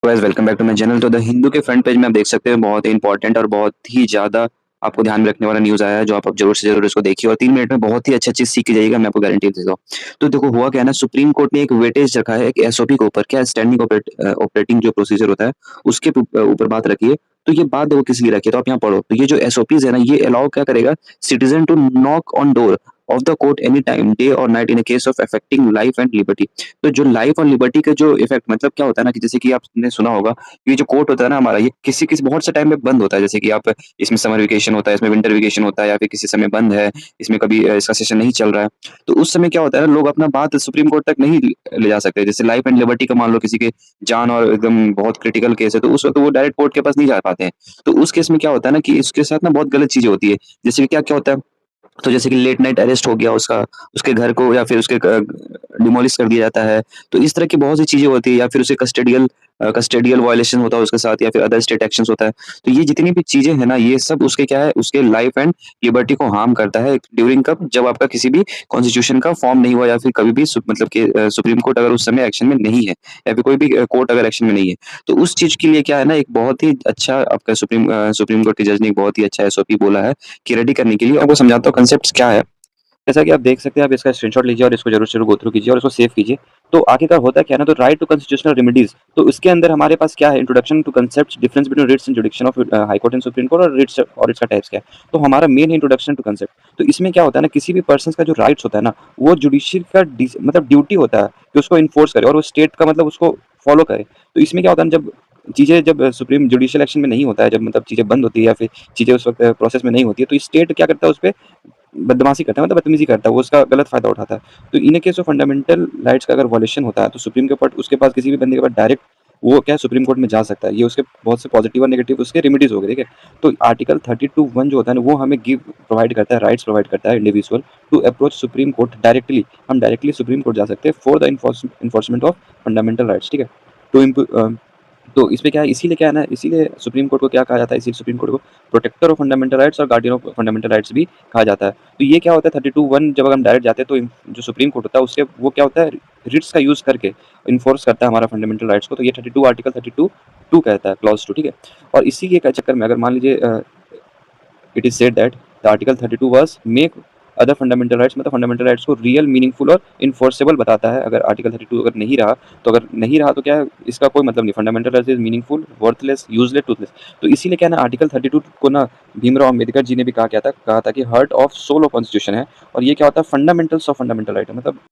Guys welcome back to my channel. तो the Hindu के front page में आप देख सकते हैं बहुत ही इंपॉर्टेंट और बहुत ही ज़्यादा आपको ध्यान में रखने वाला न्यूज़ आया है, जो आप ज़रूर से ज़रूर इसको देखिए और 3 मिनट में बहुत ही अच्छी चीज़ सीख के जाइएगा, मैं आपको गारंटी देता हूँ। तो देखो हुआ क्या है ना, सुप्रीम कोर्ट ने एक वेटेज रखा है एक एसओपी के ऊपर, क्या स्टैंडिंग ऑपरेटिंग जो प्रोसीजर होता है, उसके ऊपर बात रखी है। तो ये बात देखो किस लिए रखी है, तो आप यहाँ पढ़ो। तो ये जो एसओपीज़ है ना, ये अलाउ क्या करेगा citizen to knock on door of the court any time, day और night in a case of affecting life and liberty. तो जो लाइफ और लिबर्टी का जो इफेक्ट मतलब क्या होता है ना, कि जैसे कि आपने सुना होगा, ये जो कोर्ट होता है ना हमारा, ये किसी किसी बहुत से टाइम में बंद होता है। जैसे कि आप इसमें समर वेकेशन होता है, इसमें विंटर वेकेशन होता है, या फिर किसी समय बंद है, इसमें कभी इसका सेशन नहीं चल रहा है। तो उस समय क्या होता है ना, लोग अपना बात सुप्रीम कोर्ट तक नहीं ले जा सकते। जैसे लाइफ एंड लिबर्टी का मान लो किसी के जान और एकदम बहुत क्रिटिकल केस है, तो उस वक्त वो डायरेक्ट कोर्ट के पास नहीं जा पाते हैं। तो उस केस में क्या होता है ना, कि इसके साथ ना बहुत गलत चीजें होती है। जैसे कि क्या क्या होता है, तो जैसे कि लेट नाइट अरेस्ट हो गया उसका, उसके घर को या फिर उसके डिमोलिश कर दिया जाता है। तो इस तरह की बहुत सी चीज़ें होती है, या फिर उसे कस्टोडियल वायलेशन होता है उसके साथ, या फिर अदर स्टेट एक्शंस होता है। तो ये जितनी भी चीज़ें हैं ना, ये सब उसके क्या है, उसके लाइफ एंड लिबर्टी को हार्म करता है ड्यूरिंग कब, जब आपका किसी भी कॉन्स्टिट्यूशन का फॉर्म नहीं हुआ, या फिर कभी भी मतलब कि सुप्रीम कोर्ट अगर उस समय एक्शन में नहीं है, या फिर कोई भी कोर्ट अगर एक्शन में नहीं है। तो उस चीज़ के लिए क्या है ना, एक बहुत ही अच्छा आपका सुप्रीम कोर्ट के जज ने एक बहुत ही अच्छा एसओपी बोला है कि रेडी करने के लिए। आपको समझाता हूँ कांसेप्ट्स क्या है। जैसा कि आप देख सकते हैं, आप इसका स्क्रीनशॉट लीजिए और इसको ज़रूर से ज़रूर गो थ्रू कीजिए और इसको सेव कीजिए। तो आखिरकार होता क्या है ना, तो राइट टू कॉन्स्टिट्यूशनल रेमेडीज़, तो इसके अंदर हमारे पास क्या है, introduction to concepts, difference between writs and jurisdiction of high court and supreme court, और रिट्स और इसका टाइप्स क्या है। तो हमारा मेन इंट्रोडक्शन टू कांसेप्ट। तो इसमें क्या होता है ना, किसी भी पर्सन का जो राइट्स होता है ना, वो जुडिशियल का मतलब ड्यूटी होता है कि उसको इन्फोर्स करे, और वो स्टेट का मतलब उसको फॉलो करे। तो इसमें क्या होता है ना, जब सुप्रीम जुडिशियल एक्शन में नहीं होता है, जब मतलब चीज़ें बंद होती है या फिर चीज़ें उस वक्त प्रोसेस में नहीं होती है, तो स्टेट क्या करता है, उस पे बदमाशी करता है, मतलब बदतमीजी करता है, वो उसका गलत फ़ायदा उठाता है। तो in case of fundamental rights का अगर वायलेशन होता है, तो सुप्रीम के ऊपर उसके पास किसी भी बंदे के पास डायरेक्ट वो क्या है, सुप्रीम कोर्ट में जा सकता है। ये उसके बहुत से पॉजिटिव और नेगेटिव उसके रेमेडीज़ हो गए, ठीक है? तो आर्टिकल 32(1) जो होता है ना, वो हमें प्रोवाइड करता है, राइट्स प्रोवाइड करता है individual to approach supreme court directly. हम डायरेक्टली सुप्रीम कोर्ट जा सकते हैं for the enforcement of fundamental rights, ठीक है? टू तो इसमें क्या है, इसीलिए क्या है ना, इसीलिए सुप्रीम कोर्ट को क्या कहा जाता है, इसीलिए सुप्रीम कोर्ट को प्रोटेक्टर ऑफ फंडामेंटल राइट्स और गार्डियन ऑफ फंडामेंटल राइट्स भी कहा जाता है। तो ये क्या होता है, 32(1) जब अगर हम डायरेक्ट जाते हैं, तो जो सुप्रीम कोर्ट होता है उसके वो क्या होता है, रिट्स का यूज़ करके इन्फोर्स करता है हमारा फंडामेंटल राइट्स को। तो ये 32 आर्टिकल 32(2) कहता है, क्लॉज 2, ठीक है? और इसी के चक्कर में अगर मान लीजिए it is said that the article 32 was make other fundamental rights, मतलब फंडामेंटल राइट्स को रियल, मीनिंगफुल और इन्फोर्सेबल बताता है। अगर आर्टिकल 32 अगर नहीं रहा, तो क्या है, इसका कोई मतलब नहीं। Fundamental rights is meaningful, worthless, useless, Toothless. तो इसीलिए क्या है ना, आर्टिकल 32 को ना भीमराव अम्बेडकर जी ने भी कहा था कि heart of soul of constitution है। और ये क्या होता है, फंडामेंटल्स ऑफ फंडामेंटल राइट है, मतलब